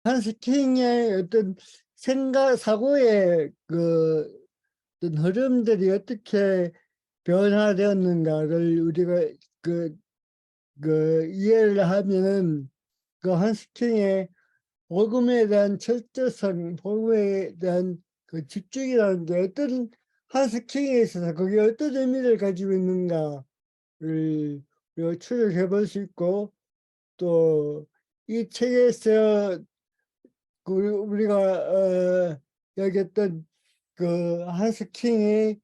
한스킹의 어떤 생각, 사고의 어떤 흐름들이 어떻게 변화되었는가를 우리가 그, 이해를 하면은 그 한스킹의 복음에 대한 철저성, 복음에 대한 그 집중이라는 게 어떤 한스킹에 있어서 그게 어떤 의미를 가지고 있는가를 우리가 추적해 볼 수 있고 또 이 책에서 우리가 여겼던 그 한스킹이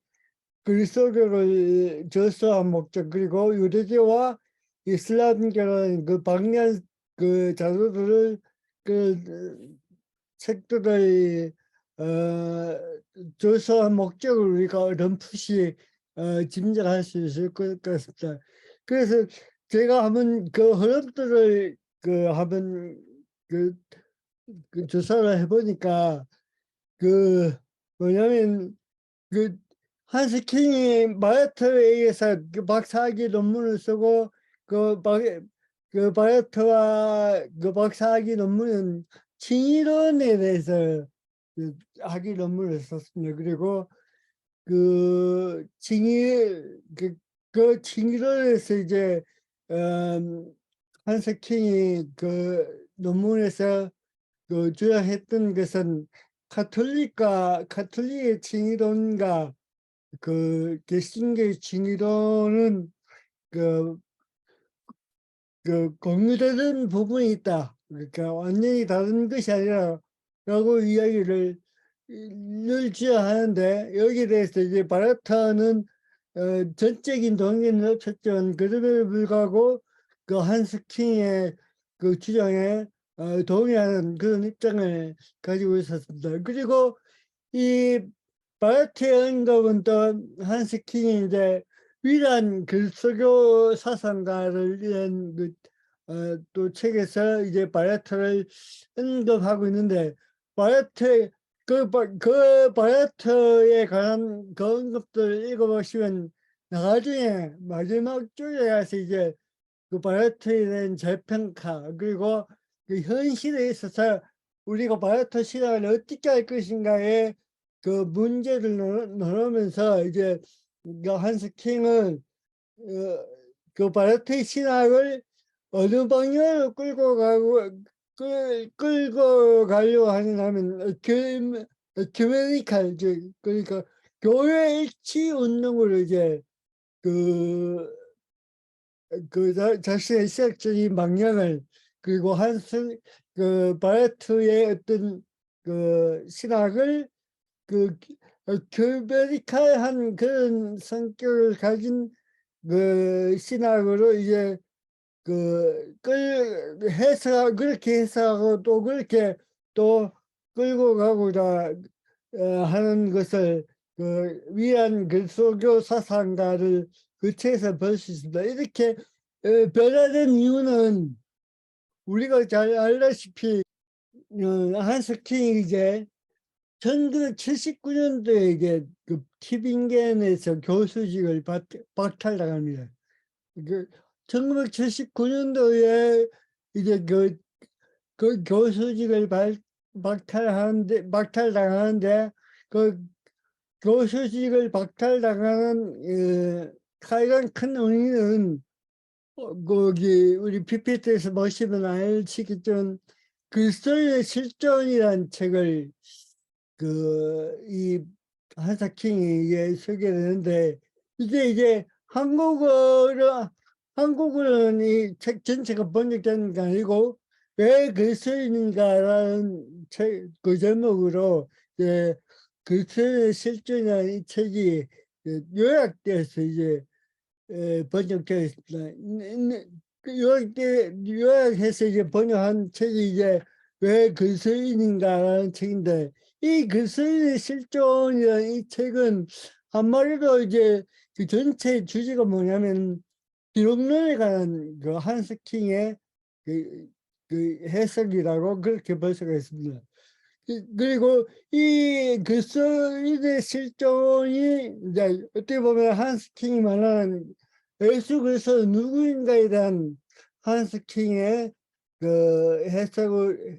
그리스도교를 저서한 목적 그리고 유대교와 이슬람교라는 그 방대한 그 자료들을 그 책들의 저서한 목적을 우리가 어렴풋이 짐작할 수 있을 것 같습니다. 그래서 제가 한번 그 흐름들을 한번 그, 조사를 해보니까 그 뭐냐면 그 한스킹이 마이어트에 의해서 그 박사학위 논문을 쓰고 그, 박, 그 마이어트와 그 박사학위 논문은 칭의론에 대해서 그 학위 논문을 썼습니다. 그리고 그 칭의 그 칭의론에서 이제 한스킹이 그 논문에서 그 주장했던 것은 카톨릭의 칭의론과 그 개신교의 칭의론은 그, 공유되는 부분이 있다. 그러니까 완전히 다른 것이 아니라 라고 이야기를 늘 주장하는데 여기에 대해서 이제 바라타는 전적인 동의는 없었지만 그럼에도 불구하고 그 한스킹의 그 주장에 동의하는 그런 입장을 가지고 있었습니다. 그리고 이 바레트의 언급은 또 한스킹이 이제 위대한 그리스도교 사상가를 위한 또 책에서 이제 바레트를 언급하고 있는데 바레트 그 바레트에 관한 그 언급들 읽어보시면 나중에 마지막 쪽에 가서 이제 그 바레트에 대한 재평가 그리고 그 현실에 있어서 우리가 바레트 신학을 어떻게 할 것인가에 그 문제를 나누면서 이제 그 한스킹은 그 바레트의 신학을 어느 방향으로 끌고 가려고 하냐면 교회니까 그러니까 교회 일치 운동으로 이제 그 자신의 시학적인 방향을 그리고 그 바레트의 어떤 그 신학을 그 교배릭한 그런 성격을 가진 그 신학으로 이제 그렇게 해석하고 또 그렇게 또 끌고 가고자 하는 것을 그 위안 그리스도교 사상가를 그 책에서 볼 수 있습니다. 이렇게 변화된 이유는 우리가 잘 알다시피 한스킹이 이제 1979년도에 이제 그 티빙겐에서 교수직을 박탈당합니다. 그 1979년도에 이제 그 교수직을 박탈당하는데 그 교수직을 박탈당하는 가장 큰 원인은 거기 우리 PPT에서 보시면 알시겠지만 그리스도인의 실존이라는 책을 이 한사킹이 소개되는데 이게 한국어로는 이 책 전체가 번역되는 게 아니고 왜 그리스도인인가라는 그 제목으로 그리스도인의 실존이라는 이 책이 요약돼서 이제 번역되어 있습니다. 요약해서 이제 번역한 책이 이제 왜 그리스도인인가라는 책인데 이 그리스도인의 실존이라는 이 책은 한마디로 이제 그 전체 주제가 뭐냐면 기록론에 관한 그 한스킹의 그 해석이라고 그렇게 볼 수가 있습니다. 그리고 이 그리스도인의 실존이 이제 어떻게 보면 한스킹이 말하는 예수 그리스도 누구인가에 대한 한스킹의 그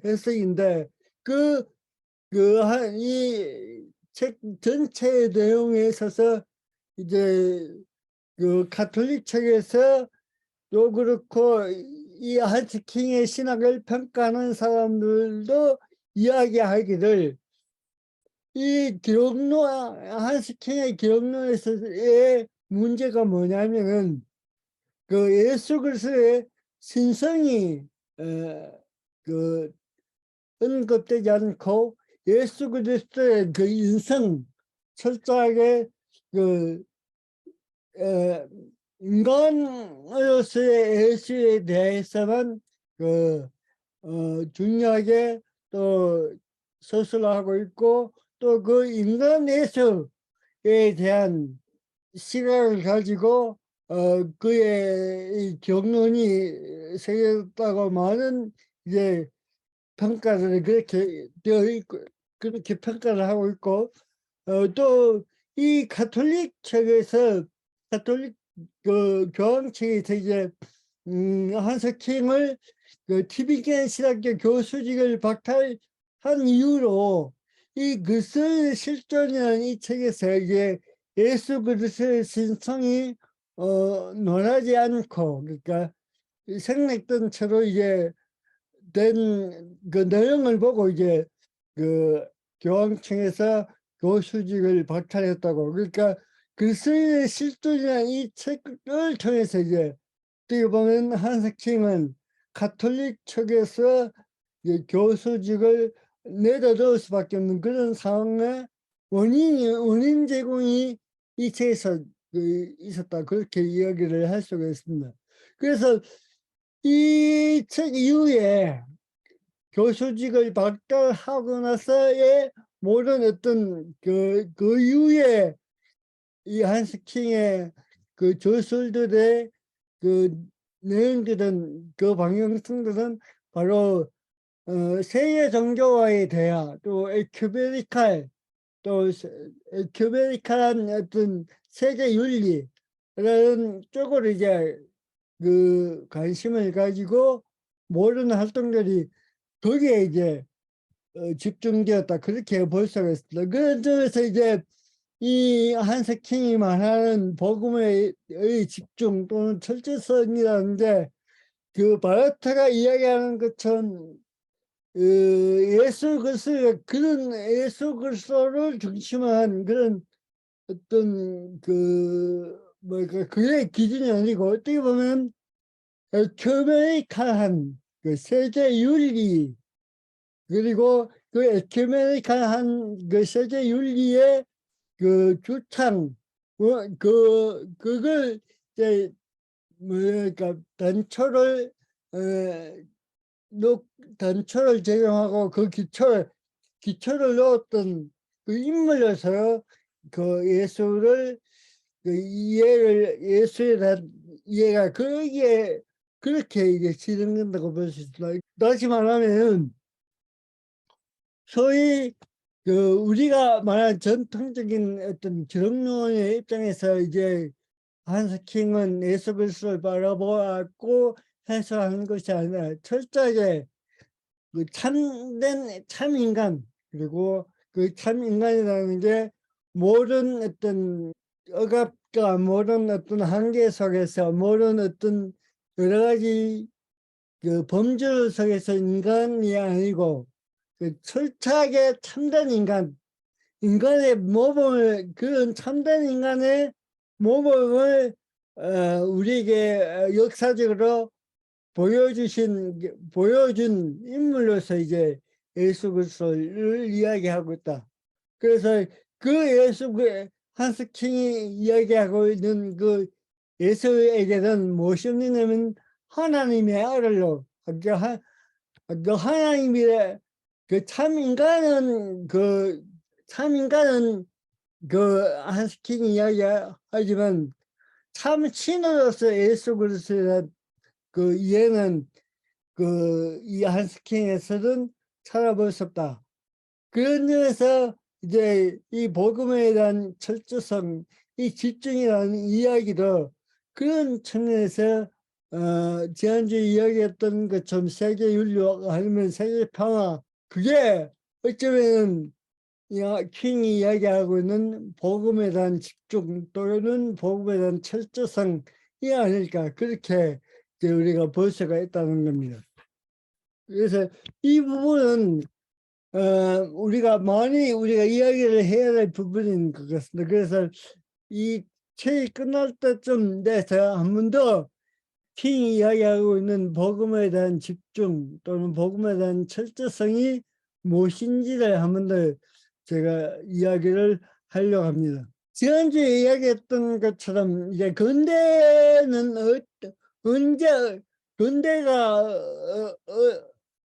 해석인데 이 책 전체의 내용에 있어서 이제 그 가톨릭 책에서 또 그렇고 이 한스킹의 신학을 평가하는 사람들도 이야기하기를 이 기록론 한스킹의 기록론에서의 문제가 뭐냐면은 그 예수 그리스도의 신성이 그 언급되지 않고 예수 그리스도의 그 인성 철저하게 그 인간으로서의 예수에 대해서만 중요하게 또 서술하고 있고 또 그 인간 예수에 대한 시각을 가지고 그의 경륜이 새겼다고 많은 이제 평가를 그렇게 되어 있고 그렇게 평가를 하고 있고 또 이 가톨릭 책에서 가톨릭 그 교황청에서 이제 한석킹을 그 티비겐 신학교 교수직을 박탈한 이유로 이 그리스도의 실존이라는 이 책에서 이제 예수 그리스도의 신성이 논하지 않고 그러니까 생략된 채로 이제 된 그 내용을 보고 이제 그 교황청에서 교수직을 박탈했다고. 그러니까 그리스도의 실존이라는 이 책을 통해서 이제 어떻게 보면 한석칭은 가톨릭 측에서 이제 교수직을 내려놓을 수밖에 없는 그런 상황에 원인 제공이 이 책에서 있었다 그렇게 이야기를 할 수가 있습니다. 그래서 이 책 이후에 교수직을 박탈하고 나서의 모든 어떤 그 이후에 이 한스킹의 그 저술들의 그 내용들은 그 방향성들은 바로 세계 종교와의 대화 또 에큐메니칼한 어떤 세계 윤리라는 쪽으로 이제 그 관심을 가지고 모든 활동들이 거기에 이제 집중되었다 그렇게 볼 수가 있습니다. 그런 점에서 이제 이 한석킹이 말하는 복음의 집중 또는 철저성이라는 게 그 바르트가 이야기하는 것처럼 예수 그리스도 그런 예수 그리스도를 중심한 그런 어떤 그 뭐랄까 그의 기준이 아니고 어떻게 보면 에큐메니칼한 그 세계 윤리 그리고 그 에큐메니칼한 그 세계 윤리의 그 주창 그걸 이제 뭐랄까 단초를 제공하고 그 기초를 놓았던 그 인물로서 그 예수를 그 예수에 대한 이해가 거기에 그렇게 이제 진행된다고 볼 수 있습니다. 다시 말하면 소위 그 우리가 말한 전통적인 어떤 기독론의 입장에서 이제 한스킹은 예수 그리스도를 바라보았고 해석하는 것이 아니라 철저하게 그 참된 참인간 그리고 그 참인간이라는 게 모든 어떤 억압과 모든 어떤 한계 속에서 모든 어떤 여러 가지 그 범죄 속에서 인간이 아니고 그 철저하게 참된 인간의 모범을 그런 참된 인간의 모범을 우리에게 역사적으로 보여준 인물로서 이제 예수 그리스도를 이야기하고 있다. 그래서 그 예수 한스킹이 이야기하고 있는 그 예수에게는 무엇이 없느냐면 하나님의 아들로 그 하나님의 그 참인간은 그 한스킹이 이야기하지만 참 신으로서 예수 그리스도의 그 이해는 그 이 한스킹에서는 찾아볼 수 없다. 그런 점에서 이제 이 복음에 대한 철저성, 이 집중이라는 이야기도 그런 측면에서 지난주에 이야기했던 것처럼 세계 윤리 아니면 세계 평화, 그게 어쩌면 킹이 이야기하고 있는 복음에 대한 집중 또는 복음에 대한 철저성이 아닐까, 그렇게 이제 우리가 볼 수가 있다는 겁니다. 그래서 이 부분은 우리가 이야기를 해야 될 부분인 것 같습니다. 그래서 이 책이 끝날 때쯤 돼서 한 번 더 킹이 이야기하고 있는 복음에 대한 집중 또는 복음에 대한 철저성이 무엇인지를 한 번 더 제가 이야기를 하려고 합니다. 지난주에 이야기했던 것처럼 이제 근대는 언제 근대가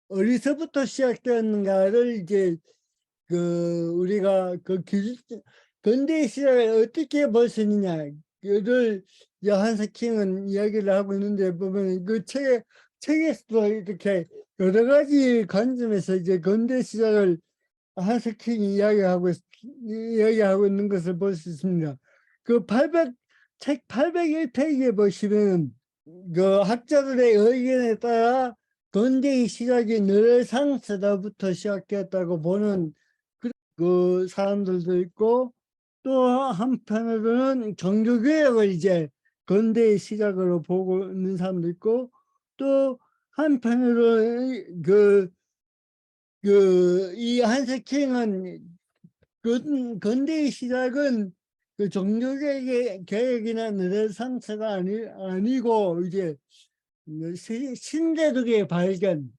어디서부터 시작되었는가를 이제 우리가 근대 시작을 어떻게 볼 수 있느냐를 한스 킹은 이야기를 하고 있는데, 보면 그 책에서도 이렇게 여러 가지 관점에서 이제 근대 시작을 한스 킹이 이야기하고 있는 것을 볼 수 있습니다. 책 801페이지에 보시면 그 학자들의 의견에 따라 근대의 시작이 르네상스로부터 시작되었다고 보는 그 사람들도 있고, 또 한편으로는 종교개혁을 이제 근대의 시작으로 보고 있는 사람도 있고, 또 한편으로는 이 한세킹은 근대의 시작은 그 종교개혁이나 르네상스가 아니고 이제 신대륙의 발견,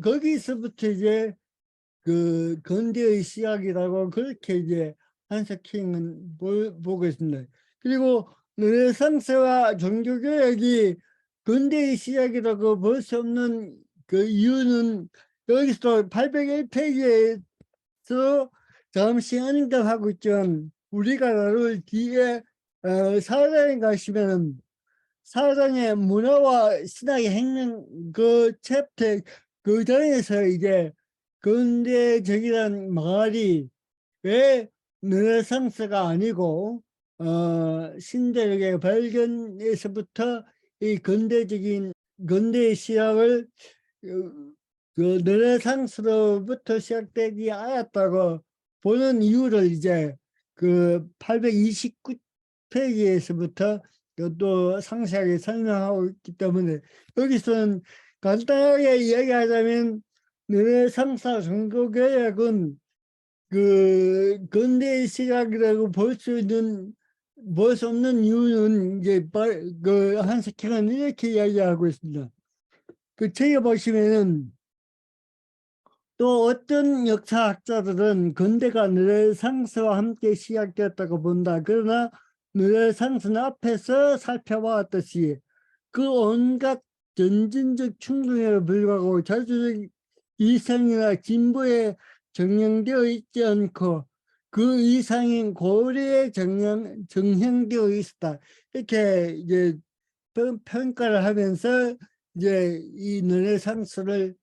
거기서부터 이제 그 근대의 시작이라고 그렇게 이제 한스킹은 보고 있습니다. 그리고 르네상스와 종교개혁이 근대의 시작이라고 볼 수 없는 그 이유는 여기서 801페이지에서 잠시 언급하고 있지만, 우리가 나눌 뒤에 4장에 가시면은 4장의 문화와 신학의 핵심 그 챕터 그 전에서 이제 근대적이란 말이 왜 르네상스가 아니고 신대륙의 발견에서부터 이 근대의 시작을 그 르네상스로부터 시작되지 않았다고 보는 이유를 이제 그 829페이지에서부터 또 상세하게 설명하고 있기 때문에, 여기서는 간단하게 이야기하자면 르네상스 종교개혁은 그 근대의 시작이라고 볼 수 없는 이유는 이제 그 한스킹은 이렇게 이야기하고 있습니다. 그 책에 보시면은 또 어떤 역사학자들은 근대가 르네상스와 함께 시작되었다고 본다. 그러나 르네상스는 앞에서 살펴보았듯이 그 온갖 전진적 충동에 불구하고 자주적 이상이나 진보에 정형되어 있지 않고 그 이상인 고려에 정형되어 있었다. 이렇게 이제 평가를 하면서 이제 이 르네상스를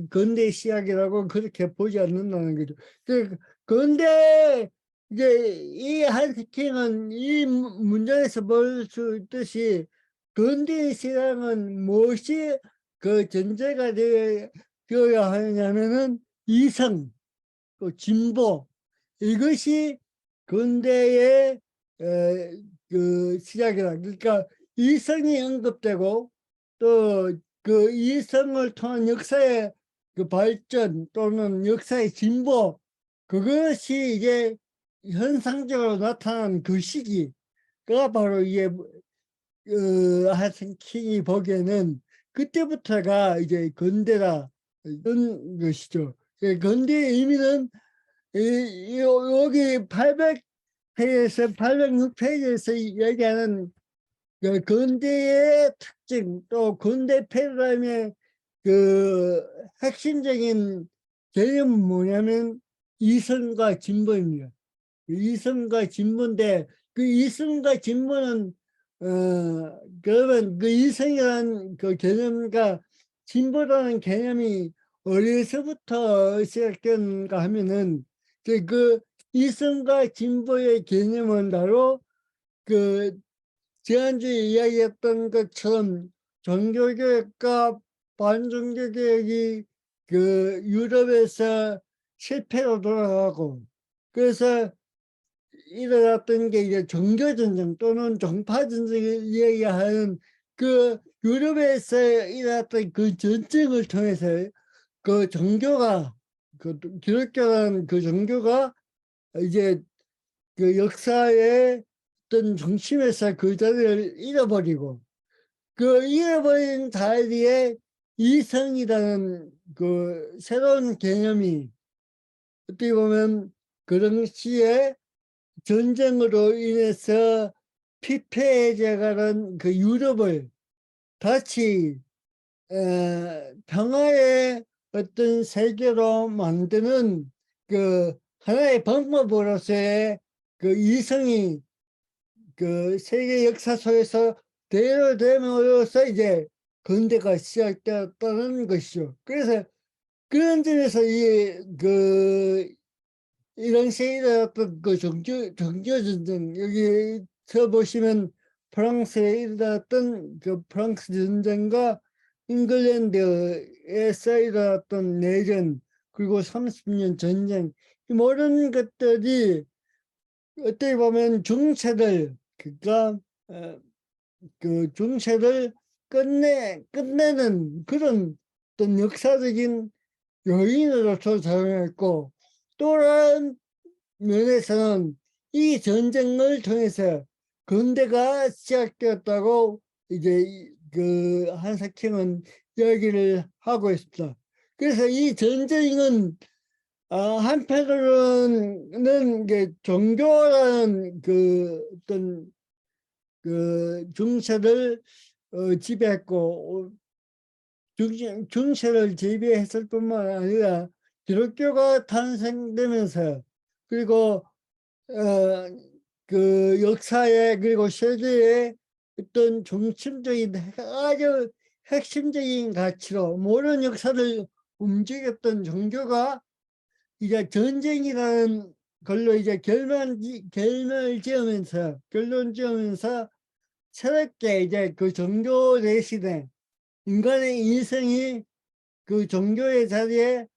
근대 시작이라고 그렇게 보지 않는다는 거죠. 그런데 이제 이 한스킹은 이 문장에서 볼 수 있듯이 근대 시작은 무엇이 그 전제가 되어야 하느냐면은 이성, 또 진보, 이것이 근대의 그 시작이다. 그러니까 이성이 언급되고 또 그 이성을 통한 역사의 그 발전 또는 역사의 진보, 그것이 이제 현상적으로 나타난 그 시기가 바로 이게 하스킹이 보기에는 그때부터가 이제 근대다, 이런 것이죠. 근대의 의미는 여기 800페이지에서 806페이지에서 얘기하는 그 근대의 특징, 또 근대 패러다임의 그 핵심적인 개념은 뭐냐면 이성과 진보입니다. 이성과 진보인데 그 이성과 진보는 그러면 그 이성이라는 그 개념과 진보라는 개념이 어디서부터 시작되는가 하면은 그 이성과 진보의 개념은 바로 그 지난주에 이야기했던 것처럼 종교개혁과 반종교개혁이 그 유럽에서 실패로 돌아가고, 그래서 일어났던 게 이제 종교전쟁 또는 종파전쟁을 이야기하는 그 유럽에서 일어났던 그 전쟁을 통해서 그 종교가, 그 기독교라는 그 종교가 이제 그 역사의 어떤 중심에서 그 자리를 잃어버리고, 그 잃어버린 자리에 이성이라는 그 새로운 개념이 어떻게 보면 그 당시에 전쟁으로 인해서 피폐해져 가는 그 유럽을 다시 평화의 어떤 세계로 만드는 그 하나의 방법으로서의 그 이성이 그 세계 역사 속에서 대로됨으로써 이제 근대가 시작되었다는 것이죠. 그래서 그런 점에서 이 당시에 일어났던 그 종교전쟁, 여기서 보시면 프랑스에 일어났던 그 프랑스 전쟁과 잉글랜드에서 일어났던 내전, 그리고 30년 전쟁, 이 모든 것들이 어떻게 보면 중세를, 그러니까 그 중세를 끝내는 그런 어떤 역사적인 요인으로서 작용했고, 또 다른 면에서는 이 전쟁을 통해서 근대가 시작되었다고 이제 그 한석형은 이야기를 하고 있습니다. 그래서 이 전쟁은 한편으로는 이제 종교라는 그 어떤 그 중세를 지배했고, 중세를 지배했을 뿐만 아니라 기독교가 탄생되면서, 그리고 그 역사에, 그리고 세계의 어떤 중심적인 아주 핵심적인 가치로 모든 역사를 움직였던 종교가 이제 전쟁이라는 걸로 이제 결론을 지으면서 새롭게 이제 그 종교 대신에 인간의 인생이 그 종교의 자리를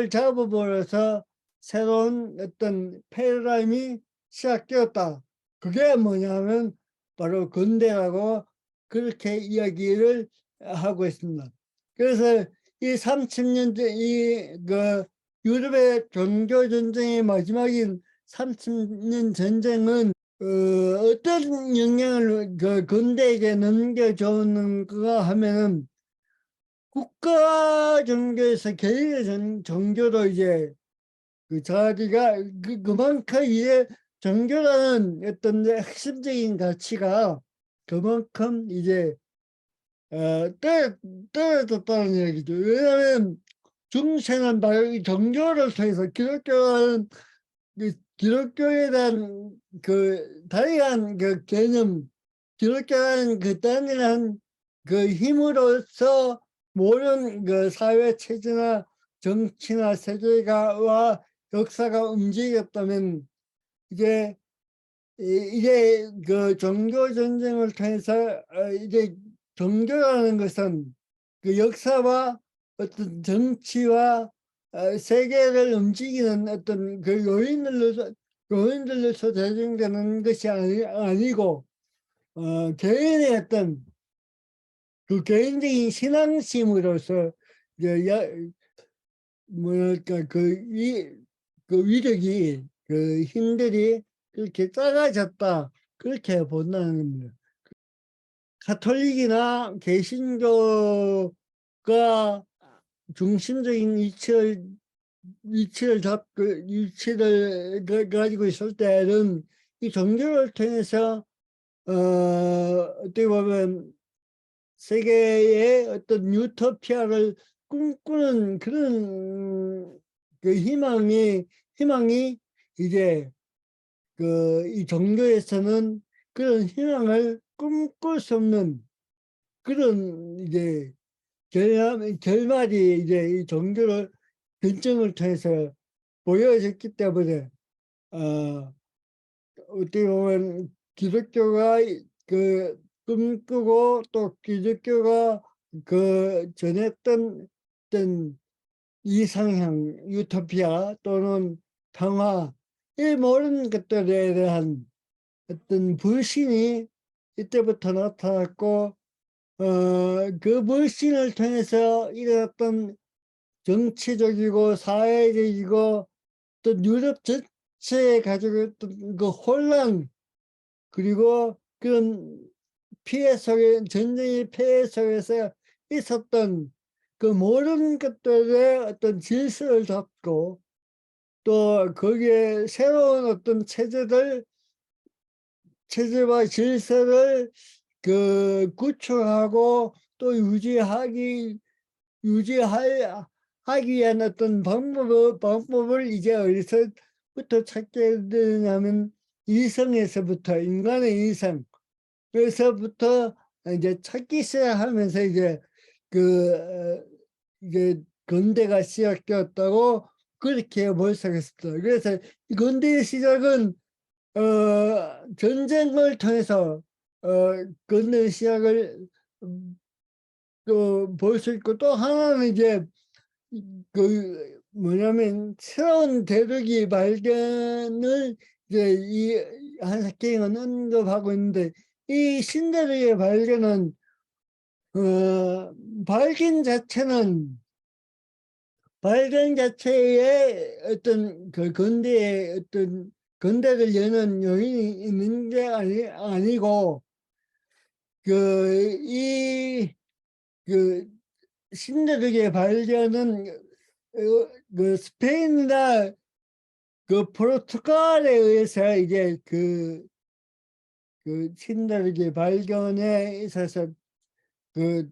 잡아버려서 새로운 어떤 패러다임이 시작되었다. 그게 뭐냐면 바로 근대라고 그렇게 이야기를 하고 있습니다. 그래서 이 30년 이그 유럽의 종교 전쟁의 마지막인 30년 전쟁은 어떤 영향을 그 근대에게 넘겨주는가 하면은 국가 종교에서 개인의 종교도 이제 그 자기가 그만큼 이제 종교라는 어떤 핵심적인 가치가 그만큼 이제 떨어졌다는 얘기죠. 왜냐하면 중세는 바로 이 종교를 통해서 기독교에 대한 그 다양한 그 개념, 기독교라는 그 단일한 그 힘으로써 모든 그 사회 체제나 정치나 세계가와 역사가 움직였다면, 이제 이제 그 종교 전쟁을 통해서 이제 종교라는 것은 그 역사와 어떤 정치와 세계를 움직이는 어떤 그 요인들로서 대중되는 것이 아니고 개인의 어떤 그 개인적인 신앙심으로서 이제 뭐랄까 그 위력이, 그 힘들이 그렇게 작아졌다, 그렇게 본다는 겁니다. 가톨릭이나 개신교가 중심적인 위치를 가지고 있을 때는 이 종교를 통해서 어떻게 보면 세계의 어떤 유토피아를 꿈꾸는 그런 그 희망이 이제 그 이 종교에서는 그런 희망을 꿈꿀 수 없는 그런 이제 결말이 이제 이 종교를 전쟁을 통해서 보여졌기 때문에 어떻게 보면 기독교가 그 꿈꾸고 또 기독교가 그 전했던 어떤 이상향, 유토피아 또는 평화, 이 모든 것들에 대한 어떤 불신이 이때부터 나타났고, 그 불신을 통해서 일어났던 정치적이고 사회적이고 또 유럽 전체에 가지고 있던 그 혼란, 그리고 그런 피해 속에, 전쟁의 폐해 속에서 있었던 그 모든 것들의 어떤 질서를 잡고 또 거기에 새로운 어떤 체제와 질서를 그 구축하고 또 하기 위한 어떤 방법을 이제 어디서부터 찾게 되냐면 이성에서부터, 인간의 이성, 그래서부터 이제 찾기 시작하면서 이제 이게 근대가 시작되었다고 그렇게 볼 수가 있습니다. 그래서 이 근대의 시작은 전쟁을 통해서 근대 시작을 볼 수 있고, 또 하나는 이제 그 뭐냐면 새로운 대륙이 발견을 이제 이 한석경은 언급하고 있는데, 이 신대륙의 발견은 발견 자체에 어떤 그 근대의 어떤 근대를 여는 요인이 있는 게 아니고, 그 신대륙의 발견은 그 스페인이나 그 포르투갈에 의해서 이제 그 신대륙의 발견에 있어서 그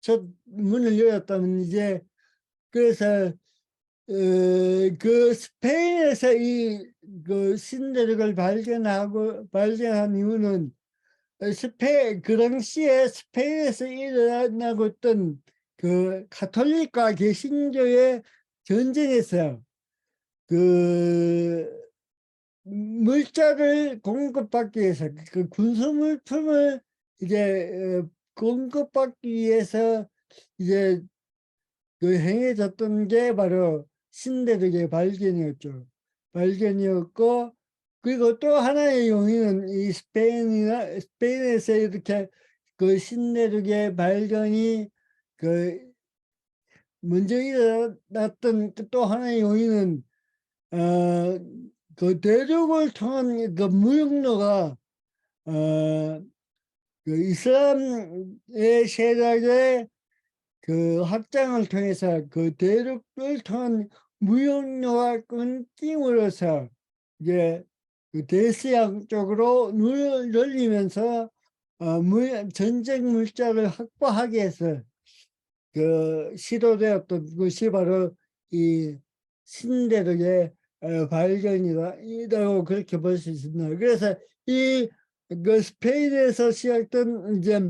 첫 문을 열었다면, 이제 그래서 그 스페인에서 이 그 신대륙을 발견한 이유는 그 당시에 스페인에서 일어나고 있던 그 가톨릭과 개신교의 전쟁에서 그 물자를 공급받기 위해서, 그 군수 물품을 이제 공급받기 위해서 이제 그 행해졌던 게 바로 신대륙의 발견이었고, 그리고 또 하나의 용인은 이 스페인에서 이렇게 그 신대륙의 발견이 그 먼저 일어났던 또 하나의 요인은 그 대륙을 통한 그 무역로가 그 이슬람의 세력의 그 확장을 통해서 그 대륙을 통한 무역로가 끊김으로써 이제 그 대서양 쪽으로 눈을 열리면서 전쟁 물자를 확보하기 위해서 그 시도되었던 것이 바로 이 신대륙의 발견이라고 그렇게 볼 수 있습니다. 그래서 그 스페인에서 시작된 이제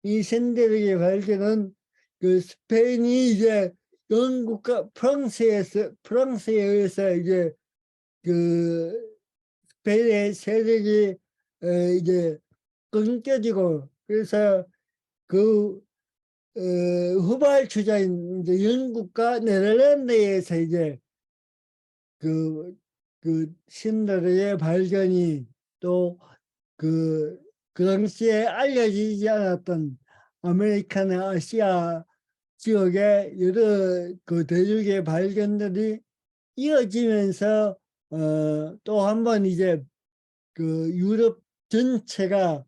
이 신대륙의 발견은 그 스페인이 이제 영국과 프랑스에 의해서 이제 그 스페인의 세력이 이제 끊겨지고, 그래서 그 후발주자인 이제 영국과 네덜란드에서 이제 그 신대륙의 발견이, 또 그 당시에 알려지지 않았던 아메리카나 아시아 지역의 여러 그 대륙의 발견들이 이어지면서 또 한 번 이제 그 유럽 전체가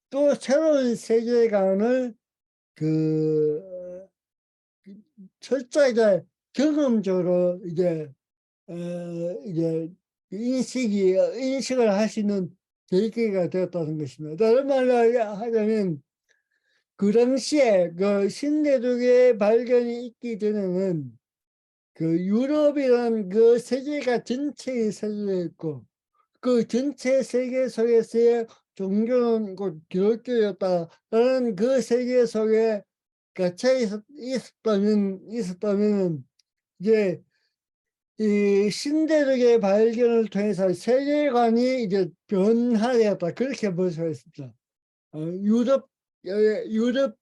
또 새로운 세계관을 그 철저하게 경험적으로 이제 인식을 할 수 있는 계기가 되었다는 것입니다. 다른 말로 하자면 그 당시에 그 신대륙의 발견이 있기 전에는 그 유럽이라는 그 세계가 전체의 세계였고, 그 전체 세계 속에서의 종교는 곧 기독교였다라는 그 세계 속에 갇혀 있었다면 이제 이 신대륙의 발견을 통해서 세계관이 이제 변화되었다, 그렇게 볼 수가 있습니다. 유럽을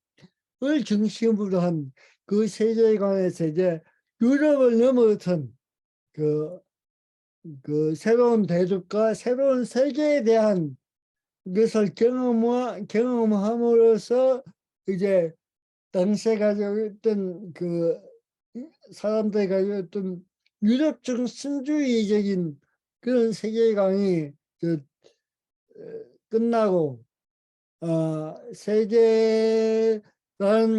중심으로 한 그 세계관에서 이제 유럽을 넘어선 그 새로운 대륙과 새로운 세계에 대한 것을 경험함으로써 이제 당시에 가지고 있던 그 사람들이 가지고 있던 유럽적 신주의적인 그런 세계관이 끝나고 세계라는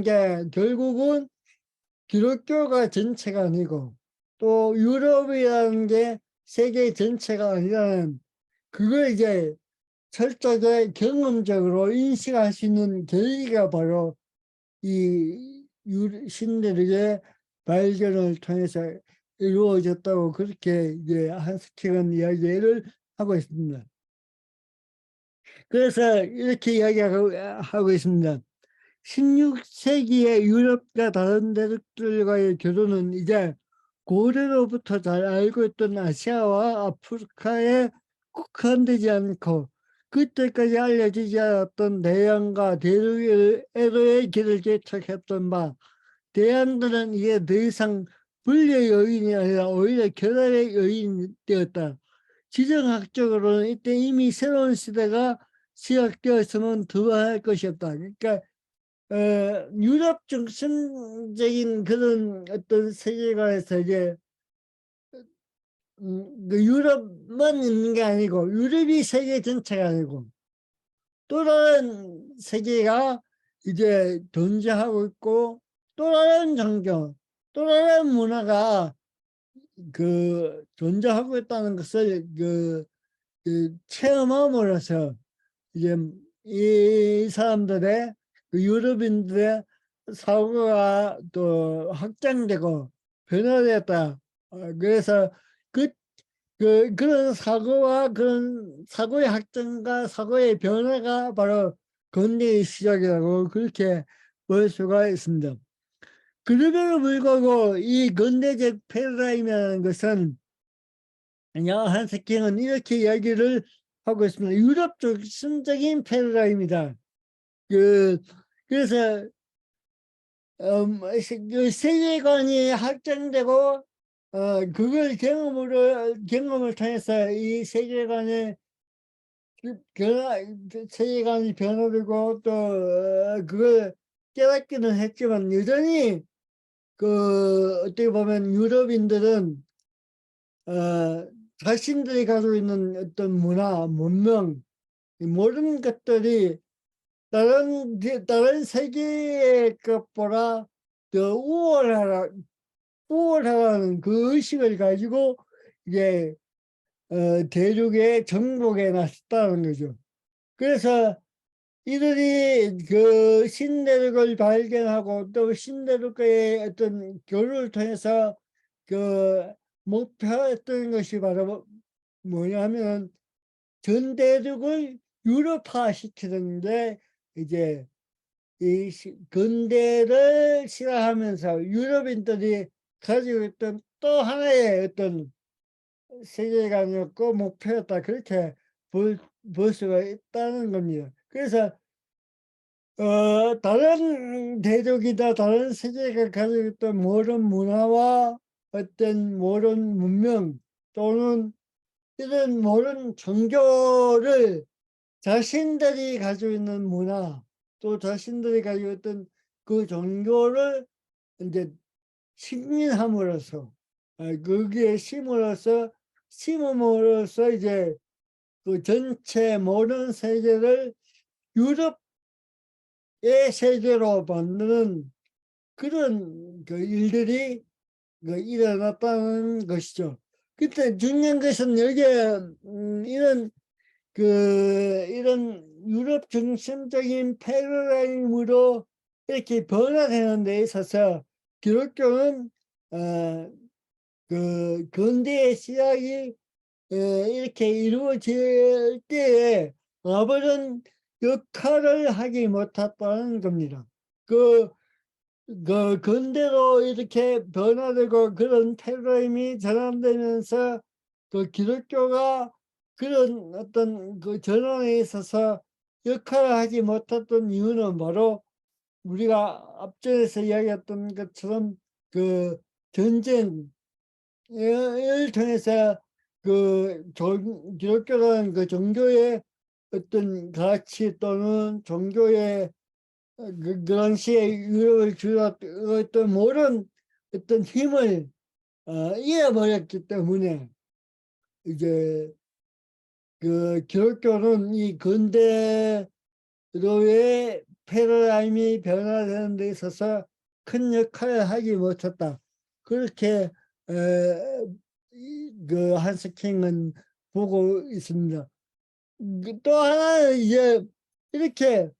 게 결국은 기독교가 전체가 아니고 또 유럽이라는 게 세계 전체가 아니라는 그걸 이제 철저하게 경험적으로 인식할 수 있는 계기가 바로 이 신대륙의 발견을 통해서 이루어졌다고 그렇게 이제 한스킹은 이야기를 하고 있습니다. 그래서 이렇게 이야기하고 있습니다. 16세기의 유럽과 다른 대륙들과의 교류는 이제 고대로부터 잘 알고 있던 아시아와 아프리카에 국한되지 않고 그때까지 알려지지 않았던 대양과 대륙에로의 길을 개척했던 바 대양들은 이게 더 이상 분리의 요인이 아니라 오히려 결합의 요인이 되었다. 지정학적으로는 이때 이미 새로운 시대가 시작되었으면 두려워할 것이 없다. 그러니까 유럽 중심적인 그런 어떤 세계관에서 이제 그 유럽만 있는 게 아니고 유럽이 세계 전체가 아니고 또 다른 세계가 이제 존재하고 있고 또 다른 종교, 또 다른 문화가 존재하고 있다는 것을 체험함으로써 이제 이 사람들의 유럽인들의 사고가 또 확장되고 변화되었다. 그래서 그런 사고와 그런 사고의 확장과 사고의 변화가 바로 근대의 시작이라고 그렇게 볼 수가 있습니다. 그럼에도 불구하고 이 근대적 패러다임이라는 것은 한스킹은 이렇게 이야기를 하고 있습니다. 유럽적 순적인 패러다임이다. 그래서 그 세계관이 확장되고 그걸 경험을 통해서 이 세계관의 세계관이 변화되고 또 그걸 깨닫기는 했지만 여전히 어떻게 보면 유럽인들은 자신들이 가지고 있는 어떤 문화, 문명 모든 것들이 다른 세계의 것보다 더 우월하라는 그 의식을 가지고 이제 대륙의 정복에 나섰다는 거죠. 그래서 이들이 그 신대륙을 발견하고 또 신대륙과의 어떤 교류를 통해서 목표했던 것이 바로 뭐냐면 전 대륙을 유럽화 시키는데 이제 이 근대를 싫어하면서 유럽인들이 가지고 있던 또 하나의 어떤 세계관이었고 목표였다 그렇게 볼 수가 있다는 겁니다. 그래서 다른 대륙이나 다른 세계가 가지고 있던 모든 문화와 어떤 모든 문명 또는 이런 모든 종교를 자신들이 가지고 있는 문화 또 자신들이 가지고 있던 그 종교를 이제 식민함으로써 거기에 심음으로써 이제 그 전체 모든 세계를 유럽의 세계로 만드는 그런 일들이 일어났다는 것이죠. 그때 중요한 것은 여기에 이런 유럽 중심적인 패러다임으로 이렇게 변화되는 데 있어서 기독교는 근대의 시작이 이렇게 이루어질 때에 아무런 역할을 하지 못했다는 겁니다. 근대로 이렇게 변화되고 그런 패러다임이 전환되면서 기독교가 그런 어떤 전환에 있어서 역할을 하지 못했던 이유는 바로 우리가 앞전에서 이야기했던 것처럼 그 전쟁을 통해서 기독교라는 그 종교의 어떤 가치 또는 종교의 그 당시에 유럽을 주었던 모든 어떤 힘을 잃어버렸기 때문에 이제 그 기독교는 이 근대로의 패러다임이 변화되는 데 있어서 큰 역할을 하지 못했다. 그렇게 그 한스킹은 보고 있습니다. 또 하나는 이제 이렇게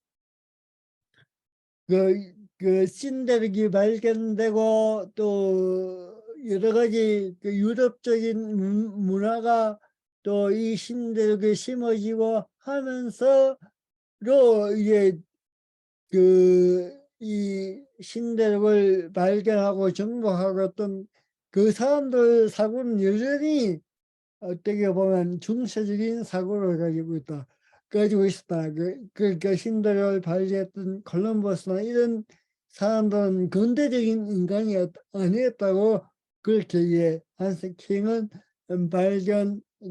그 신대륙이 발견되고 또 여러 가지 그 유럽적인 문화가 또 이 신대륙에 심어지고 하면서로 이제 이 신대륙을 발견하고 정복하고 어떤 그 사람들 사고는 여전히 어떻게 보면 중세적인 사고를 가지고 있었다. 그 신대륙을 발견했던 콜럼버스나 이런 사람들은 근대적인 인간이 아니었다고 그렇게 한스 킹은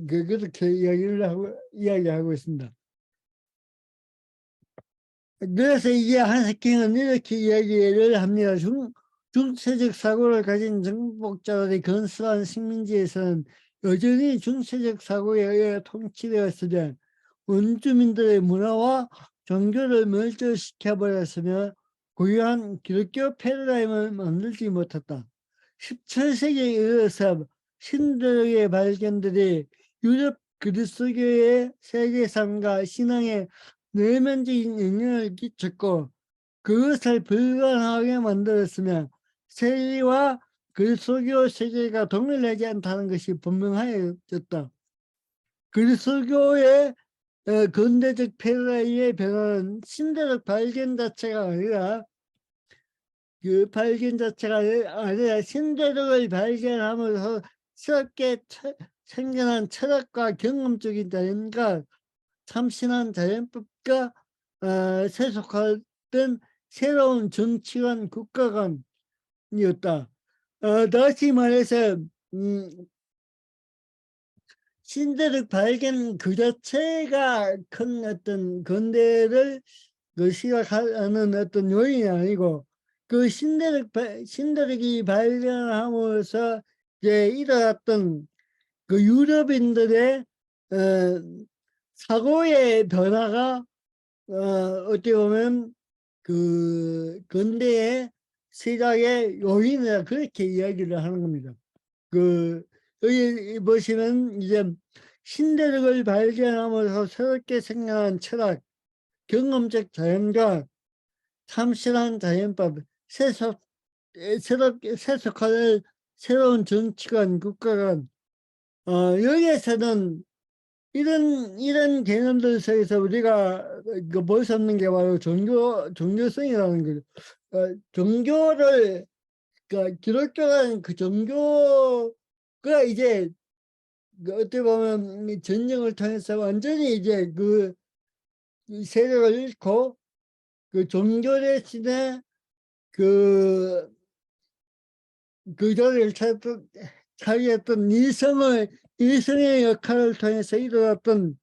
그렇게 이야기하고 있습니다. 그래서 이제 한스 킹은 이렇게 이야기를 합니다. 중세적 사고를 가진 정복자들이 건설한 식민지에서는 여전히 중세적 사고에 의해 통치되었으며 원주민들의 문화와 종교를 멸절시켜버렸으며 고유한 기독교 패러다임을 만들지 못했다. 17세기에 이르러서 신대륙의 발견들이 유럽 그리스도교의 세계관과 신앙에 내면적인 영향을 끼쳤고 그것을 불가능하게 만들었으며 세계와 그리스도교 세계가 동일하지 않다는 것이 분명해졌다. 그리스도교의 근대적 패러다임의 변화는 신대륙 발견 자체가 아니라 신대륙을 발견하면서 새롭게 생겨난 철학과 경험적인 자연과 참신한 자연법과 세속화된 새로운 정치관 국가관이었다. 다시 말해서 신대륙 발견 그 자체가 큰 어떤 근대를 시작하는 어떤 요인이 아니고 그 신대륙이 발견함으로써 이제 일어났던 그 유럽인들의 사고의 변화가 어떻게 보면 그 근대의 시작의 요인이라 그렇게 이야기를 하는 겁니다. 여기 보시면 이제 신대륙을 발견하면서 새롭게 생겨난 철학, 경험적 자연과 참신한 자연법, 새롭게 세속화될 새로운 정치관, 국가관, 여기에서는 이런 개념들 속에서 우리가 볼 수 없는 게 바로 종교성이라는 거죠. 종교를, 기독교라는 그 종교가 이제 어떻게 보면 전쟁을 통해서 완전히 이제 그 세력을 잃고 그 종교 대신에 그들을 차지했던 이성의 역할을 통해서 일어났던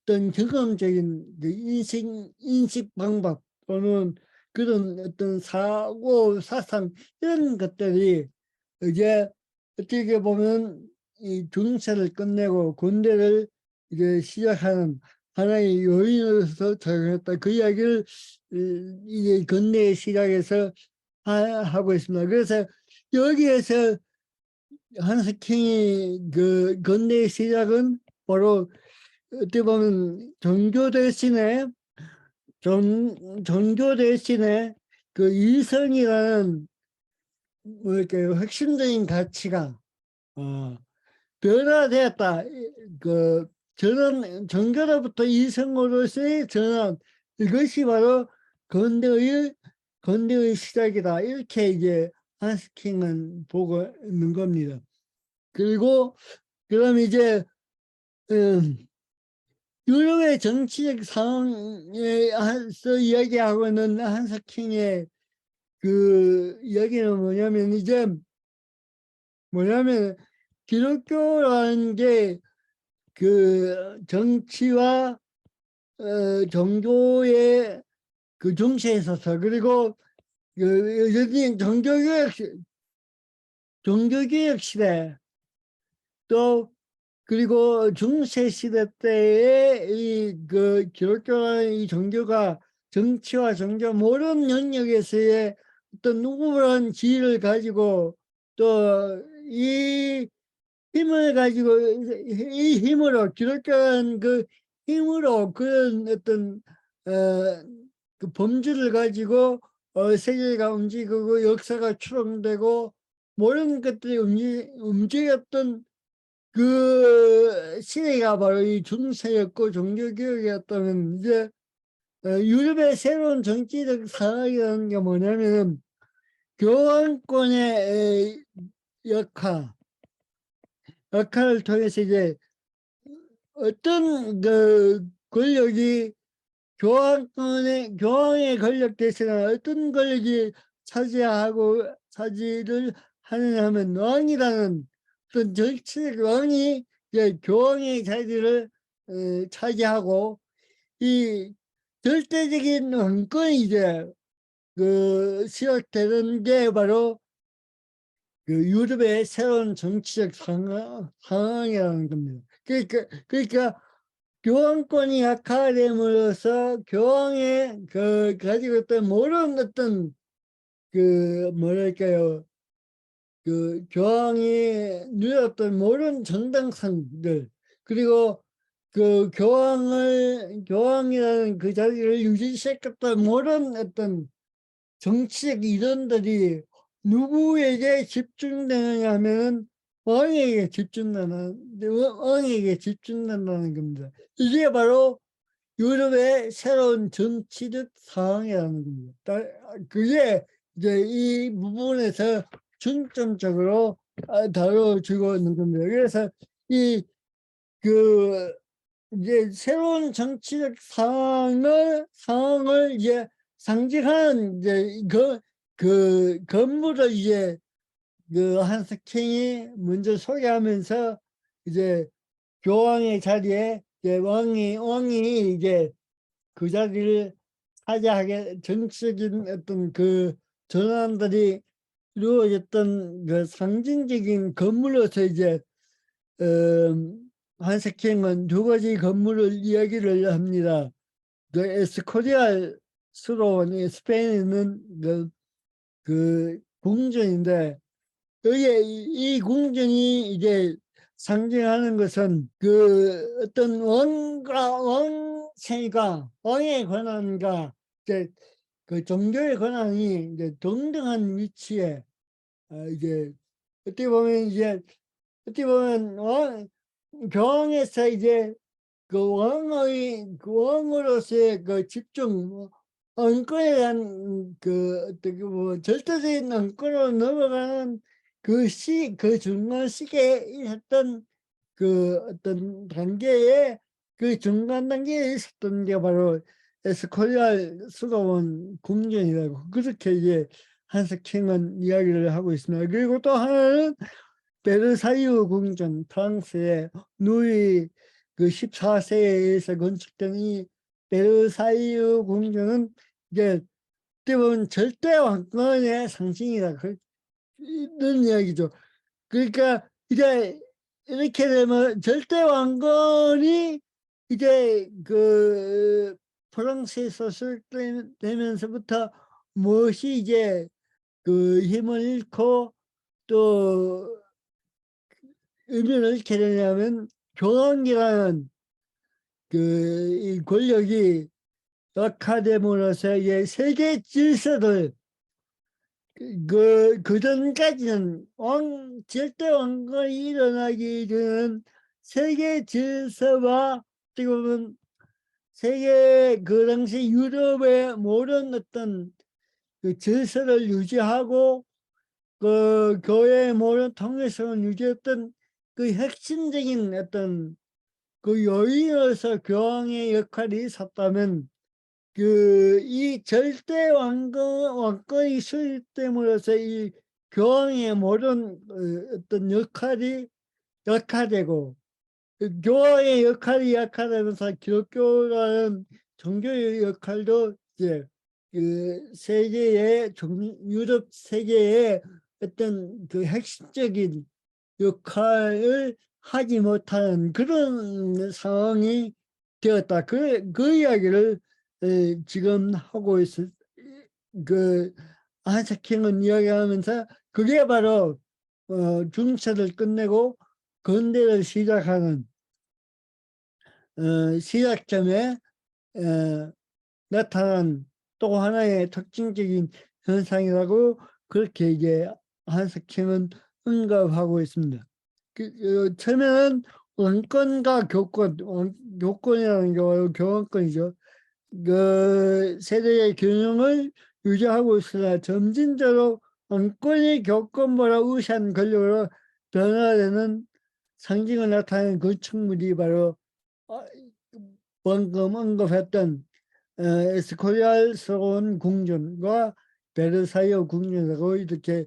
어떤 경험적인 그 인식 방법 또는 그런 어떤 사상 이런 것들이 이제 어떻게 보면 이 중세를 끝내고 군대를 이제 시작하는 하나의 요인으로서 작용했다. 그 이야기를 이제 근대의 시작에서 하고 있습니다. 그래서 여기에서 한스킹이 그 근대의 시작은 바로 어떻게 보면 종교 대신에 그 이성이라는 뭐랄까요 핵심적인 가치가 변화되었다. 종교로부터 이성으로서의 전환 이것이 바로 근대의 시작이다. 이렇게 이제 한스킹은 보고 있는 겁니다. 그리고 그럼 이제 유럽의 정치적 상황에서 이야기하고 있는 한석킹의 그 이야기는 뭐냐면 기독교라는 게 그 정치와 종교의 그 중시에 있어서, 그리고 그 여전히 종교개혁 시대, 또 그리고 중세 시대 때에 이 그 기독교라는 이 종교가 정치와 종교 모든 영역에서의 어떤 누구란 지위를 가지고, 또 이 힘을 가지고, 이 힘으로, 기독교라는 그 힘으로 그런 어떤 그 범주를 가지고 세계가 움직이고 역사가 추론되고 모든 것들이 움직였던 그 시대가 바로 이 중세였고 종교개혁이었다면, 이제 유럽의 새로운 정치적 상황이라는 게 뭐냐면 교황권의 역할을 통해서 이제 어떤 그 권력이 교황의 권력 대신에 어떤 권력이 차지를 하느냐 하면, 왕이라는 어떤 정치적 왕이 이제 교황의 자리를 차지하고, 이 절대적인 왕권이 이제 그 시작되는 게 바로 그 유럽의 새로운 정치적 상황이라는 겁니다. 그러니까 교황권이 약화됨으로써 교황의 그 가지고 있던 모든 어떤 그 뭐랄까요, 그 교황이 누렸던 모든 정당성들, 그리고 그 교황이라는 그 자리를 유지시켰던 모든 어떤 정치적 이론들이 누구에게 집중되느냐 하면 왕에게 집중된다는 겁니다. 이게 바로 유럽의 새로운 정치적 상황이라는 겁니다. 그게 이제 이 부분에서 중점적으로 다뤄지고 있는 겁니다. 그래서 그 이제 새로운 정치적 상황을 이제 상징하는 이제 그 건물을 이제 그 한석행이 먼저 소개하면서, 이제 교황의 자리에 이제 왕이 이제 그 자리를 차지하게 정치적인 어떤 그 전환들이 이루어졌던 그 상징적인 건물로서 이제 한석행은 두 가지 건물을 이야기를 합니다. 그 에스코리알스로 스페인에 있는 그 궁전인데, 여기에 이 궁전이 이제 상징하는 것은 그 어떤 왕세가 왕의 권한과 이제 그 종교의 권한이 이제 동등한 위치에 이제 어떻게 보면 교황에서 이제 그 왕으로서의 그 집중, 왕권에 대한 그 어떻게 뭐 절대적인 왕권으로 넘어가는 그 중간 시기에 있었던 그 어떤 단계에, 그 중간 단계에 있었던 게 바로 에스코리알 궁전이라고, 그렇게 이제 한석행은 이야기를 하고 있습니다. 그리고 또 하나는 베르사유 궁전, 프랑스의 누이 그 14세에서 건축된 이 베르사유 궁전은 이제 어떻게 보면 절대 왕권의 상징이다, 이런 이야기죠. 그러니까 이제 이렇게 되면 절대 왕권이 이제 그 프랑스에서 설정되면서부터 무엇이 이제 그 힘을 잃고 또 의미를 잃게 되냐면, 교황이라는 그 권력이 약화됨으로써 이제 세계 질서를 그 전까지는 절대 왕권이 일어나기 전은 세계 질서와 지금은 세계 그 당시 유럽의 모든 어떤 그 질서를 유지하고 그 교회의 모든 통일성을 유지했던 그 핵심적인 어떤 그 요인으로서 교황의 역할이 있었다면 이 절대 왕권이 수립됨으로써 이 교황의 모든 어떤 역할이 약화되고 교황의 역할이 약화되면서 기독교라는 종교의 역할도 이제 세계의 유럽 세계의 어떤 그 핵심적인 역할을 하지 못하는 그런 상황이 되었다. 그 이야기를 지금 하고 있을 한석형은 이야기하면서 그게 바로 중세를 끝내고 근대를 시작하는 시작점에 나타난 또 하나의 특징적인 현상이라고 그렇게 이제 한석형은 언급하고 있습니다. 처음에는 왕권과 교권이라는 게 교환권이죠. 그 세대의 균형을 유지하고 있으나 점진적으로 왕권이 교권보다 우세한 권력으로 변화되는 상징을 나타내는 건축물이 바로 방금 언급했던 에스코리알스러운 궁전과 베르사유 궁전이라고 이렇게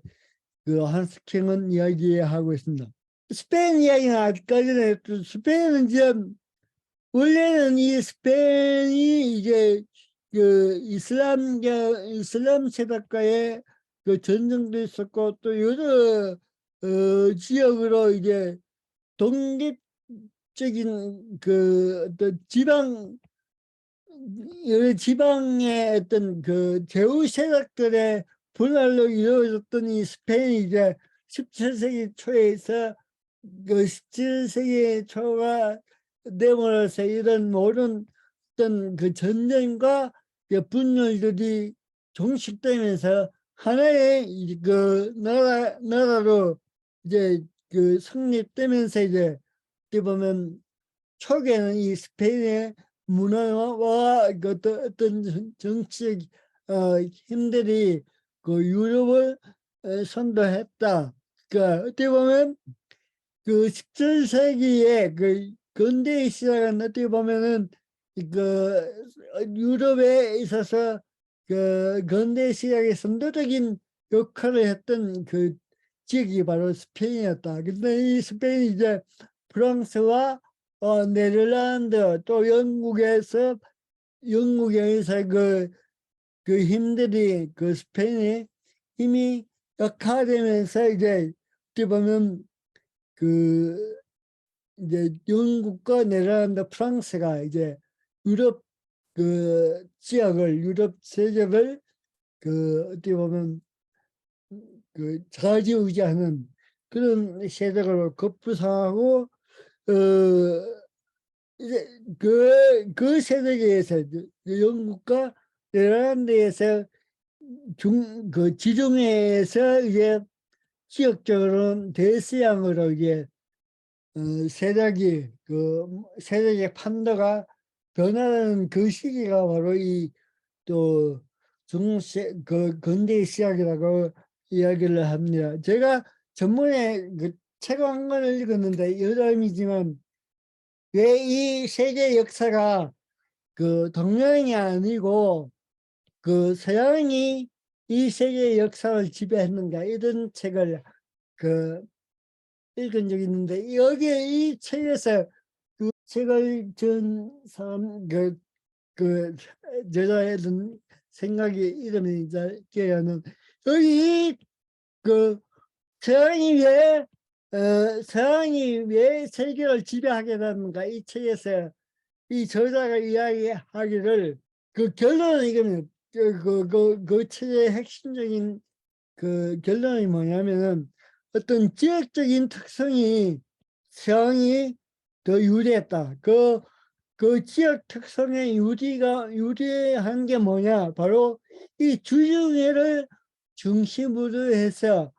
한스킹은 이야기하고 있습니다. 스페인 이야기는 아까 전에 스페인은 이제 원래는 이 스페인이 이제 이슬람 세력과의 전쟁도 있었고 또 여러 지역으로 이제 독립적인 어떤 여러 지방의 어떤 제후 세력들의 분할로 이루어졌던 이 스페인이 이제 17세기 초에서 17세기 초가 되면서 이런 모든 어떤 전쟁과 분열들이 종식되면서 하나의 나라로 이제 성립되면서 이제 어떻게 보면 초기에는 이 스페인의 문화와 어떤 정치적 힘들이 유럽을 선도했다. 그러니까 어떻게 보면 17세기에 근대의 시작은 어떻게 보면은 유럽에 있어서 근대 시작의 선도적인 역할을 했던 지역이 바로 스페인이었다. 근데 이 스페인이 이제 프랑스와 네덜란드 또 영국에서 힘들이 스페인의 힘이 약화되면서 이제 어떻게 보면 이제 영국과 네덜란드, 프랑스가 이제 유럽 유럽 세력을 어떻게 보면 좌지우지하는 그런 세력으로 급부상하고 이제 그 세력에 의해서 영국과 네덜란드에서 지중해에서 이제 지역적으로는 대서양으로 이제 세력의 판도가 변하는 그 시기가 바로 또 근대의 시작이라고 이야기를 합니다. 제가 전문에 책 한 권을 읽었는데 여담이지만 왜 이 세계 역사가 동양이 아니고 서양이 이 세계 역사를 지배했는가 이런 책을 읽은 적이 있는데 여기에 이 책에서 책을 전 사람 저자의 생각이 이름이 이제 기억이 안 나는 여기 서양이 왜 세계를 지배하게 됐는가 이 책에서 이 저자가 이야기하기를 결론은 이겁니다. 그 책의 핵심적인 결론이 뭐냐면은 어떤 지역적인 특성이 서양이 더 유리했다. 지역 특성의 유리한 게 뭐냐? 바로 이 주중해를 중심으로 해서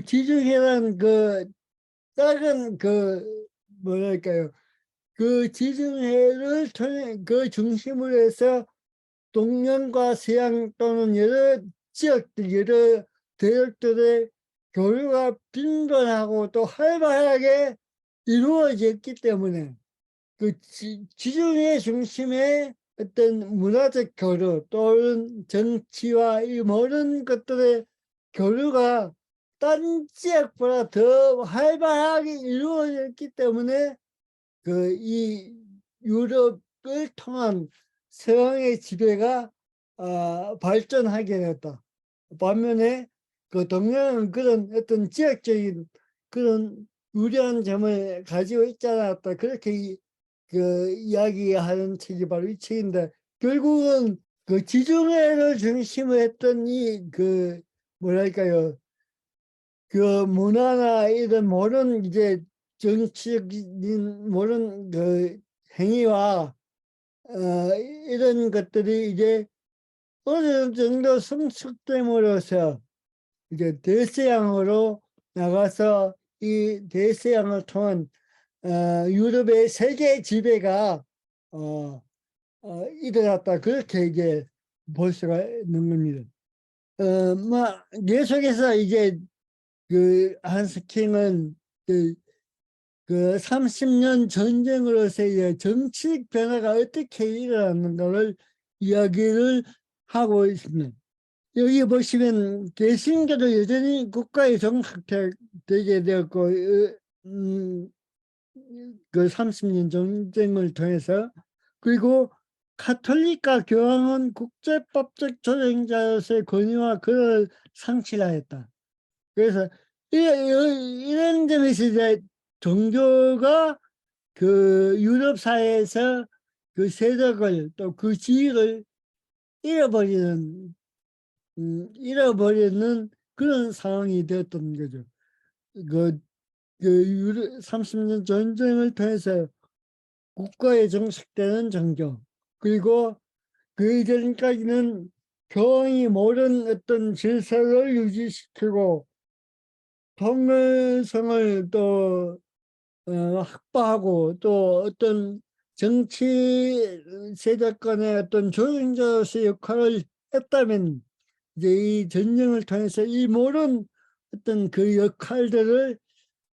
지중해란 작은 뭐랄까요? 지중해를 통해 중심으로 해서 동양과 서양 또는 여러 지역들, 여러 대륙들의 교류가 빈번하고 또 활발하게 이루어졌기 때문에 그 지중해 중심의 어떤 문화적 교류 또는 정치와 이 모든 것들의 교류가 딴 지역보다 더 활발하게 이루어졌기 때문에 그 이 유럽을 통한 서양의 지배가 발전하게 되었다. 반면에 그 동양은 그런 어떤 지역적인 그런 유리한 점을 가지고 있지 않았다. 그렇게 그 이야기하는 책이 바로 이 책인데, 결국은 그 지중해를 중심으로 했던 이 그 뭐랄까요, 그 문화나 이런 모든 이제 정치적인 모든 그 행위와 이런 것들이 이제 어느 정도 성숙됨으로써 이제 대서양으로 나가서 이 대서양을 통한 유럽의 세계 지배가 일어났다. 그렇게 이제 볼 수가 있는 겁니다. 뭐 계속해서 이제 그 한스킹은 그 30년 전쟁으로서의 정치적 변화가 어떻게 일어났는가를 이야기를 하고 있습니다. 여기 보시면 개신교도 여전히 국가에 종속되게 되었고, 그 30년 전쟁을 통해서, 그리고 카톨릭과 교황은 국제법적 조정자로서의 권위와 그를 상실하였다. 그래서 이런 점에서 이제 종교가 그 유럽 사회에서 그 세력을 또 그 지위를 잃어버리는 그런 상황이 되었던 거죠. 그 30년 전쟁을 통해서 국가에 정식되는 종교, 그리고 그 이전까지는 교황이 모든 어떤 질서를 유지시키고 통일성을 또 확보하고 또 어떤 정치 세력간의 어떤 조정자로서의 역할을 했다면, 이제 이 전쟁을 통해서 이 모든 어떤 그 역할들을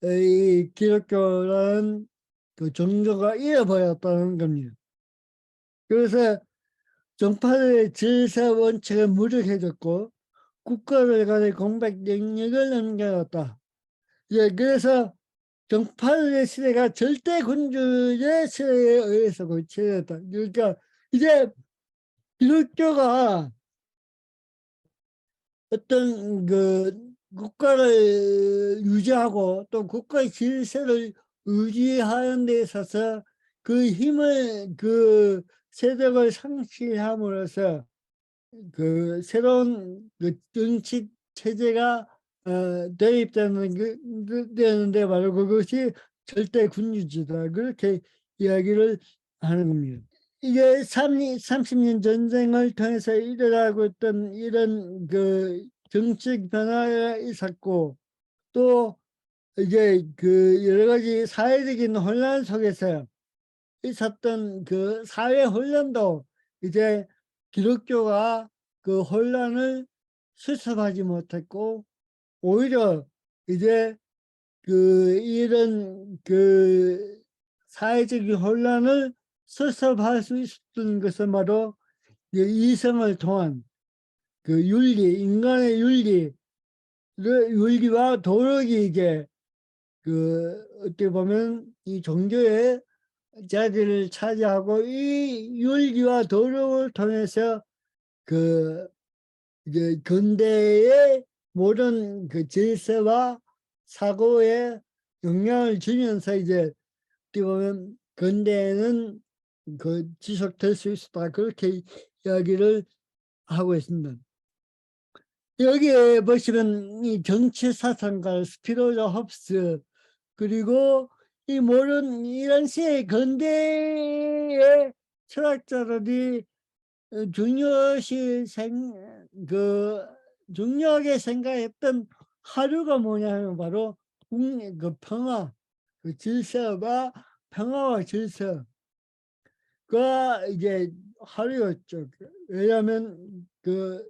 이 기독교라는 그 종교가 잃어버렸다는 겁니다. 그래서 종파들의 질서 원칙은 무력해졌고 국가들 간의 공백 영역을 넘겨놨다. 예, 그래서 종파들의 시대가 절대 군주의 시대에 의해서 고치됐다. 그러니까 이제 기독교가 어떤 그 국가를 유지하고 또 국가의 질서를 유지하는 데 있어서 그 힘을 그 세력을 상실함으로써 그 새로운 그 정치 체제가 대입되는 되는데 바로 그것이 절대 군주주의다. 그렇게 이야기를 하는 겁니다. 이게 30년 전쟁을 통해서 일어나고 있던 이런 그 정책 변화가 있었고, 또 이제 그 여러 가지 사회적인 혼란 속에서 있었던 그 사회 혼란도 이제 기독교가 그 혼란을 수습하지 못했고, 오히려 이제 그 이런 그 사회적인 혼란을 수습할 수 있었던 것은 바로 이성을 통한 그 윤리, 인간의 윤리와 도덕이 이게 그 어떻게 보면 이 종교의 자리를 차지하고, 이 윤리와 도덕을 통해서 그 이제 근대의 모든 그 질서와 사고에 영향을 주면서 이제 어떻게 보면 근대에는 그 지속될 수 있었다. 그렇게 이야기를 하고 있습니다. 여기에 보시면 이 정치 사상가 스피노자 홉스, 그리고 이 모든 이런 시의 근대의 철학자들이 중요하게 생각했던 하루가 뭐냐면 바로 그 평화, 그 질서와 평화와 질서가 이제 하루였죠. 왜냐하면 그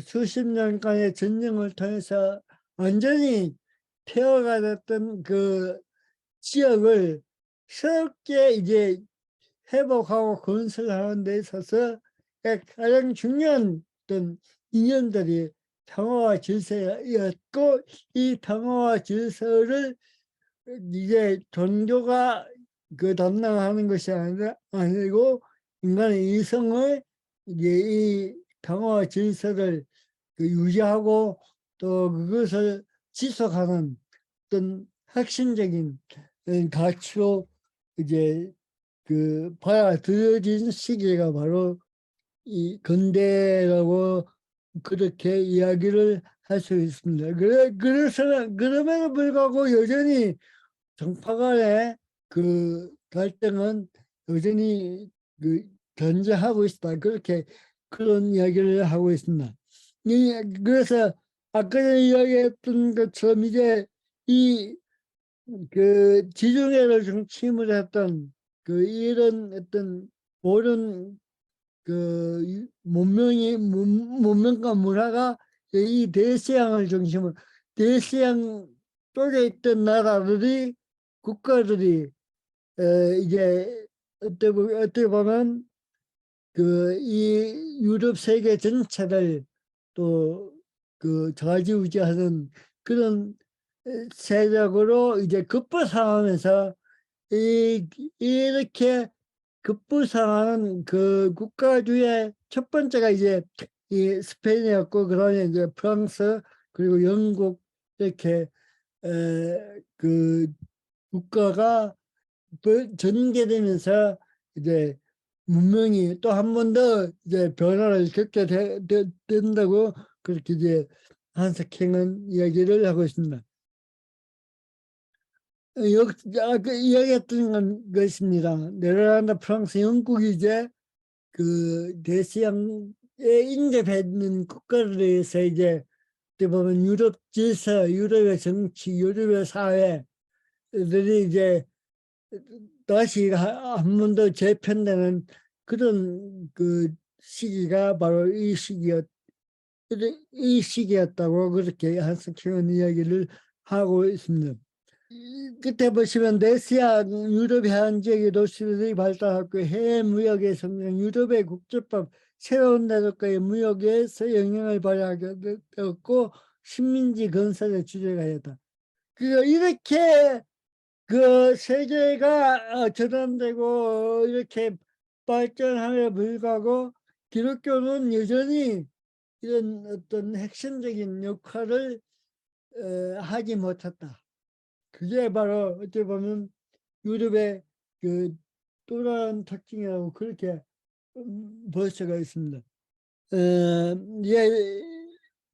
수십 년간의 전쟁을 통해서 완전히 폐허가 됐던 그 지역을 새롭게 이제 회복하고 건설하는 데 있어서 가장 중요한 어떤 이념들이 평화와 질서였고, 이 평화와 질서를 이제 종교가 그 담당하는 것이 아니고 인간의 이성을 이제 이 평화와 질서를 그 유지하고 또 그것을 지속하는 어떤 핵심적인 가치로 이제 그 받아들여진 시기가 바로 이 근대라고 그렇게 이야기를 할 수 있습니다. 그래서 그럼에도 불구하고 여전히 정파 간의 그 갈등은 여전히 그 존재하고 있다. 그렇게 그런 이야기를 하고 있습니다. 그래서 아까 전에 이야기했던 것처럼 이제 이 그 지중해를 중심으로 했던 그 이런 어떤 모든 그 문명과 문화가 이 대서양을 중심으로 대서양 쪽에 있던 나라들이 국가들이 이제 어떻게 보면 그 이 유럽 세계 전체를 또 그 좌지우지하는 그런 세력으로 이제 급부상하면서 이렇게 급부상하는 그 국가 중에 첫 번째가 이제 이 스페인이었고, 그다음에 이제 프랑스 그리고 영국 이렇게 그 국가가 전개되면서 이제 문명이 또 한 번 더 이제 변화를 겪게 된다고 그렇게 이제 한석행은 이야기를 하고 있습니다. 아까 이야기했던 것입니다. 네덜란드, 프랑스, 영국이 이제 그 대서양에 인접해 있는 국가들에서 이제 어떻게 보면 유럽 질서, 유럽의 정치, 유럽의 사회들이 이제 다시 한 번 더 재편되는 그런 그 시기가 바로 이 시기였다고 그렇게 한석형은 이야기를 하고 있습니다. 끝에 보시면 내시아 유럽 해안 지역의 도시들이 발달하고 해외 무역의 성장, 유럽의 국제법, 새로운 나라과의 무역에서 영향을 발휘하게 되었고 식민지 건설의 주제가 되었다. 이렇게 그 세계가 전환되고 이렇게 발전함에 불구하고 기독교는 여전히 이런 어떤 핵심적인 역할을 하지 못했다. 그게 바로 어떻게 보면 유럽의 그 또 다른 특징이라고 그렇게 볼 수가 있습니다. 예,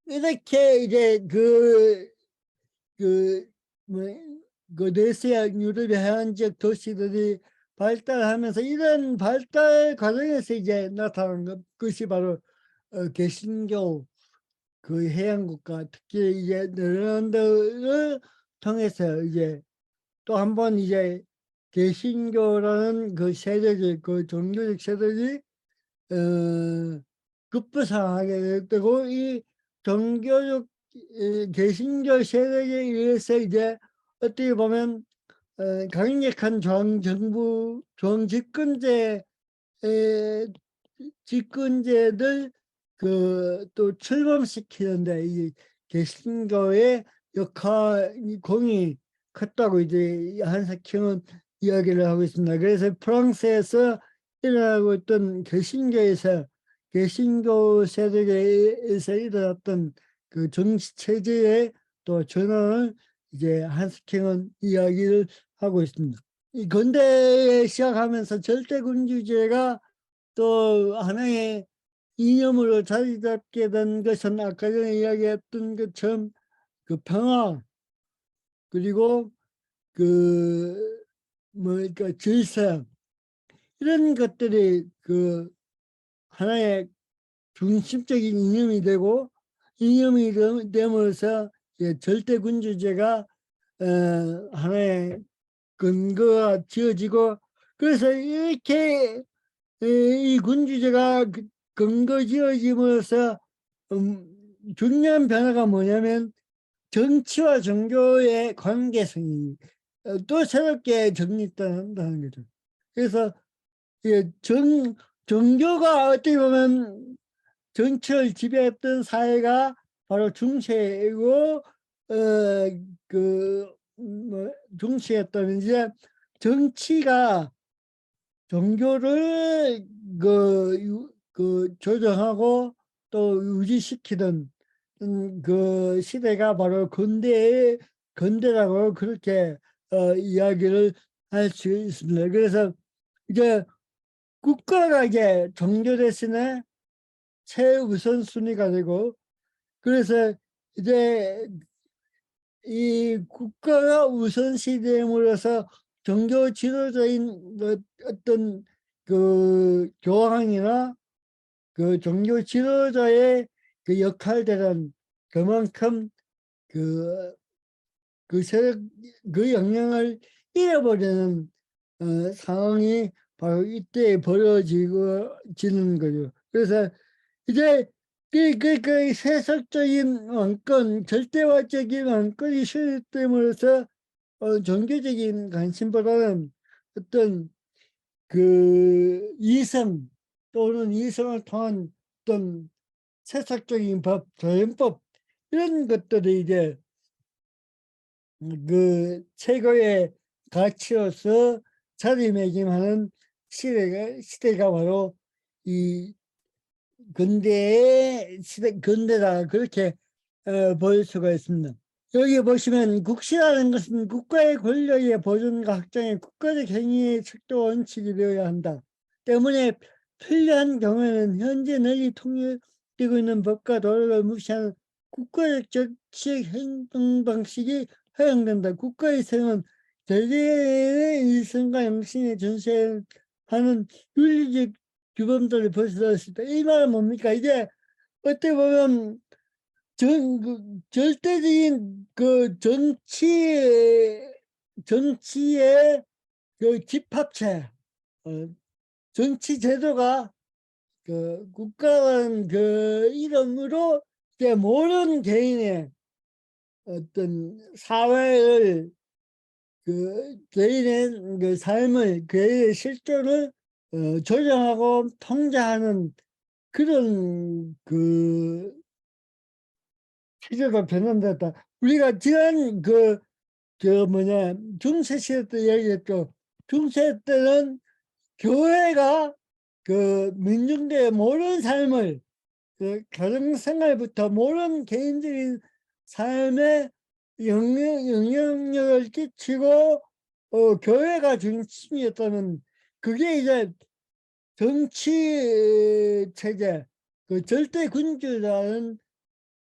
이렇게 이제 뭐, 그 내세양 유럽의 해안 지역 도시들이 발달하면서 이런 발달 과정에서 이제 나타난 것이 바로 개신교 그 해양국가, 특히 이제 네덜란드를 통해서 이제 또 한 번 이제 개신교라는 그 세력이, 그 종교적 세력이 급부상하게 되고, 이 종교적 개신교 세력에 의해서 이제 어떻게 보면 강력한 정부, 집권제들 그 또 출범시키는데 이 개신교의 역할이 공이 컸다고 이제 한석형은 이야기를 하고 있습니다. 그래서 프랑스에서 일어나고 있던 개신교 세력에서 일어났던 그 정치 체제의 또 전환을 이제 한석형은 이야기를 하고 있습니다. 이 근대에 시작하면서 절대군주제가 또 하나의 이념으로 자리 잡게 된 것은 아까 전에 이야기했던 것처럼 그 평화, 그리고 그 뭐랄까 질서, 이런 것들이 그 하나의 중심적인 이념이 되고, 이념이 됨으로써 절대군주제가 하나의 근거가 지어지고, 그래서 이렇게 이 군주제가 근거 지어짐으로써 중요한 변화가 뭐냐면 정치와 종교의 관계성이 또 새롭게 정립한다는 거죠. 그래서 예, 종교가 어떻게 보면 정치를 지배했던 사회가 바로 중세이고 뭐 중세였다면 이제 정치가 종교를 조정하고 또 유지시키던 그 시대가 바로 근대라고 그렇게 이야기를 할 수 있습니다. 그래서 이제 국가가 이제 종교 대신에 최우선순위가 되고, 그래서 이제 이 국가가 우선시됨으로써 종교 지도자인 어떤 그 교황이나 그 종교 지도자의 그 역할들은 그만큼 그, 그 영향을 잃어버리는 상황이 바로 이때 벌어지는 거죠. 그래서 이제 그 세속적인 왕권, 절대화적인 왕권이 수립됨으로써 종교적인 관심보다는 어떤 그 이성 또는 이성을 통한 어떤 세속적인 법, 조연법 이런 것들이 이제 그 최고의 가치로서 자리매김하는 시대가 바로 이 근대다 그렇게 볼 수가 있습니다. 여기 보시면 국시라는 것은 국가의 권력의 보존과 확장에 국가적 행위의 척도 원칙이 되어야 한다. 때문에 필요한 경우에는 현재 널리 통일되고 있는 법과 도덕을 무시하는 국가적 정치적 행동 방식이 허용된다. 국가의 세는 대개의 일성과 양심에 전세하는 윤리적 규범들을 벗어날 수 있다. 이 말은 뭡니까? 이제 어떻게 보면 절대적인 그 정치의 그 집합체, 정치 제도가 그 국가라는 그 이름으로 이제 모든 개인의 어떤 사회를 그 개인의 그 삶을 개인의 실존을 조정하고 통제하는 그런 그 시대가 변환됐다. 우리가 지난 중세 시대 때 얘기했죠. 중세 때는 교회가 그 민중들의 모든 삶을 그 가정생활부터 모든 개인적인 삶에 영향력을 끼치고 교회가 중심이었다면 그게 이제 정치 체제, 그 절대 군주라는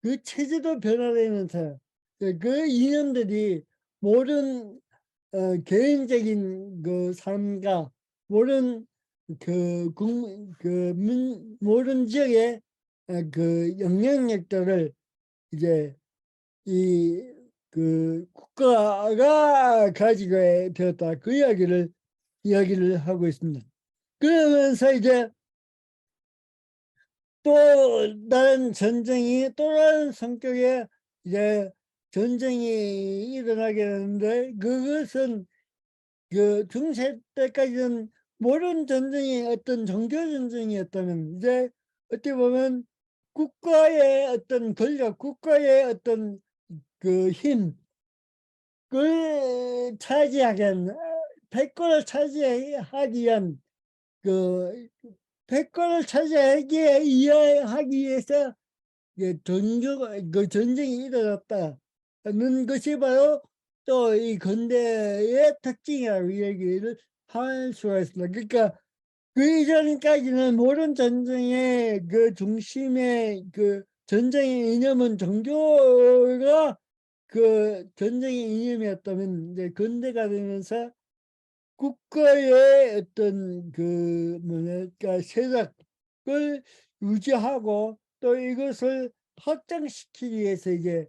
그 체제도 변화되면서 그 이념들이 모든 개인적인 그 삶과 모든 모든 지역의 그 영향력들을 이제 이 그 국가가 가지게 되었다. 그 이야기를 하고 있습니다. 그러면서 이제 또 다른 성격의 이제 전쟁이 일어나게 되는데 그것은 그 중세 때까지는 모든 전쟁이 어떤 종교 전쟁이었다면 이제 어떻게 보면 국가의 어떤 권력, 국가의 어떤 그 힘을 차지하기 위한 패권을 차지하기 위한 그 패권을 차지하기 위해서 그 전쟁이 일어났다는 것이 바로 또 이 근대의 특징이라고 얘기를 할 수가 있습니다. 그러니까 그 이전까지는 모든 전쟁의 그 중심의 그 전쟁의 이념은 종교가 그 전쟁의 이념이었다면 이제 근대가 되면서 국가의 어떤 그 뭐랄까 세력을 유지하고 또 이것을 확장시키기 위해서 이제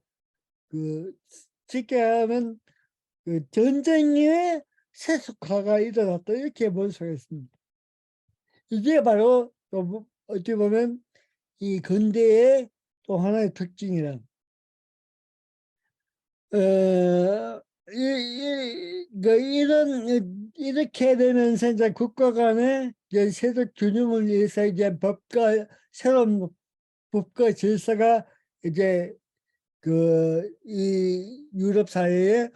그 쉽게 하면 그 전쟁의 세속화가 일어났다 이렇게 볼 수가 있습니다. 이게 바로 또 어떻게 보면 이 근대의 또 하나의 특징이란 이렇게 되면서 이제 국가 간의 이제 세력 균형을 위해서 이제 새로운 법과 질서가 이제 이 유럽 사회에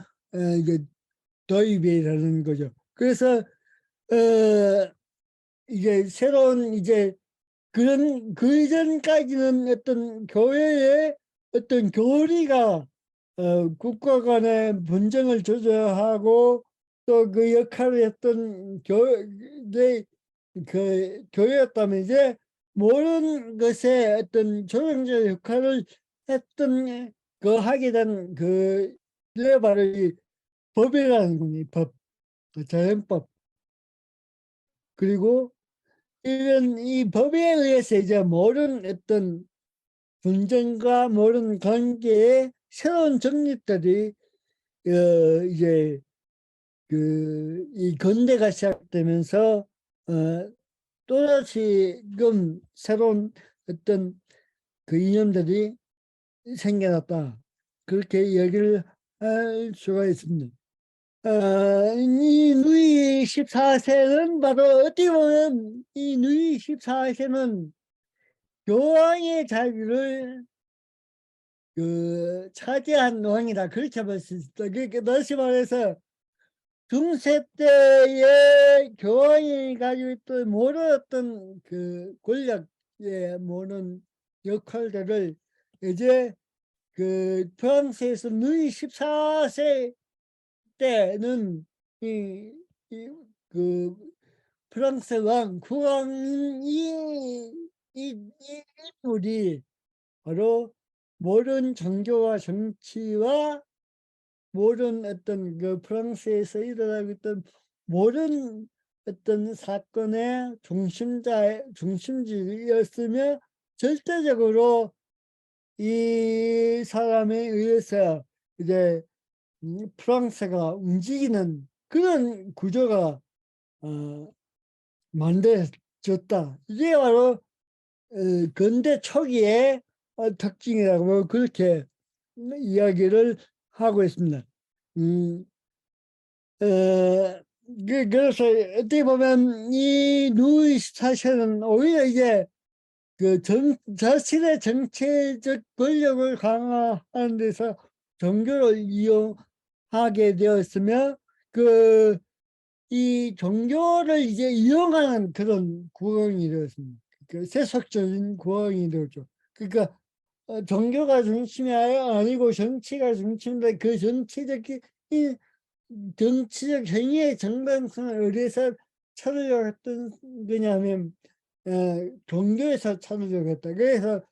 이제 도입이라는 거죠. 그래서 이제 새로운 이제 그 이전까지는 어떤 교회의 어떤 교리가 국가 간의 분쟁을 조절하고 또 그 역할을 했던 교회였다면, 이제 모든 것에 어떤 조정적 역할을 했던 하게 된 그게 바로 이 법이라는 거니, 법, 자연법. 그리고 이런 이 법에 의해서 이제 모든 어떤 분쟁과 모든 관계의 새로운 정립들이 이제 이 근대가 시작되면서 또다시금 새로운 어떤 그 이념들이 생겨났다. 그렇게 얘기를 할 수가 있습니다. 이 누이 14세는 바로 어떻게 보면 이 누이 14세는 교황의 자리를 차지한 왕이다, 그렇게 볼 수 있다. 그러니까 다시 말해서 중세 때의 교황이 가지고 있던 모든 어떤 그 권력의 모든 역할들을 이제 프랑스에서 루이 14세 때는 그 프랑스 국왕이 이 인물이 바로 모든 종교와 정치와 모든 어떤 프랑스에서 일어나고 있던 모든 어떤 사건의 중심지였으며, 절대적으로 이 사람에 의해서 이제 프랑스가 움직이는 그런 구조가 만들어졌다. 이게 바로 근대 초기의 특징이라고 뭐 그렇게 이야기를 하고 있습니다. 그래서 어떻게 보면 이 루이 사실은 오히려 이제 자신의 정치적 권력을 강화하는 데서 종교를 이용하게 되었으며, 이 종교를 이제 이용하는 그런 국왕이 되었습니다. 세속적인 국왕이 되었죠. 그러니까 종교가 중심이 아니고 정치가 중심인데, 그 정치적 행위의 정당성을 어디서 찾으려고 했던 거냐면 종교에서 찾으려고 했다. 그래서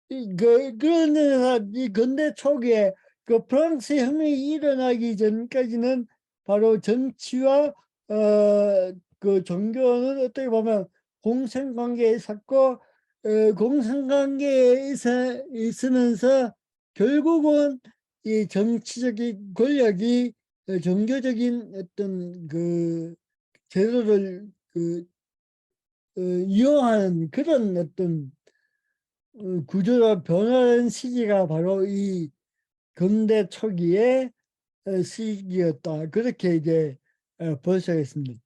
그런 데서 이 근대 초기에 프랑스 혁명이 일어나기 전까지는 바로 정치와 종교는 어떻게 보면 공생관계에 있었고, 공생관계에 있으면서 결국은 이 정치적인 권력이 종교적인 어떤 제도를 이용하는 그런 어떤 구조가 변화된 시기가 바로 이 근대 초기의 시기였다. 그렇게 이제 볼 수가 있습니다.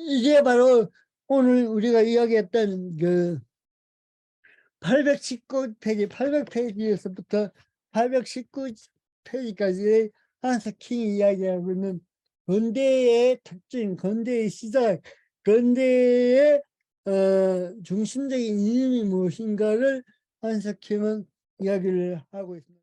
이게 바로 오늘 우리가 이야기했던 819페이지, 800페이지에서부터 819페이지까지 한스킹이 이야기하고 있는 근대의 특징, 근대의 시작, 근대의 중심적인 이념이 무엇인가를 한스킹은 이야기를 하고 있습니다.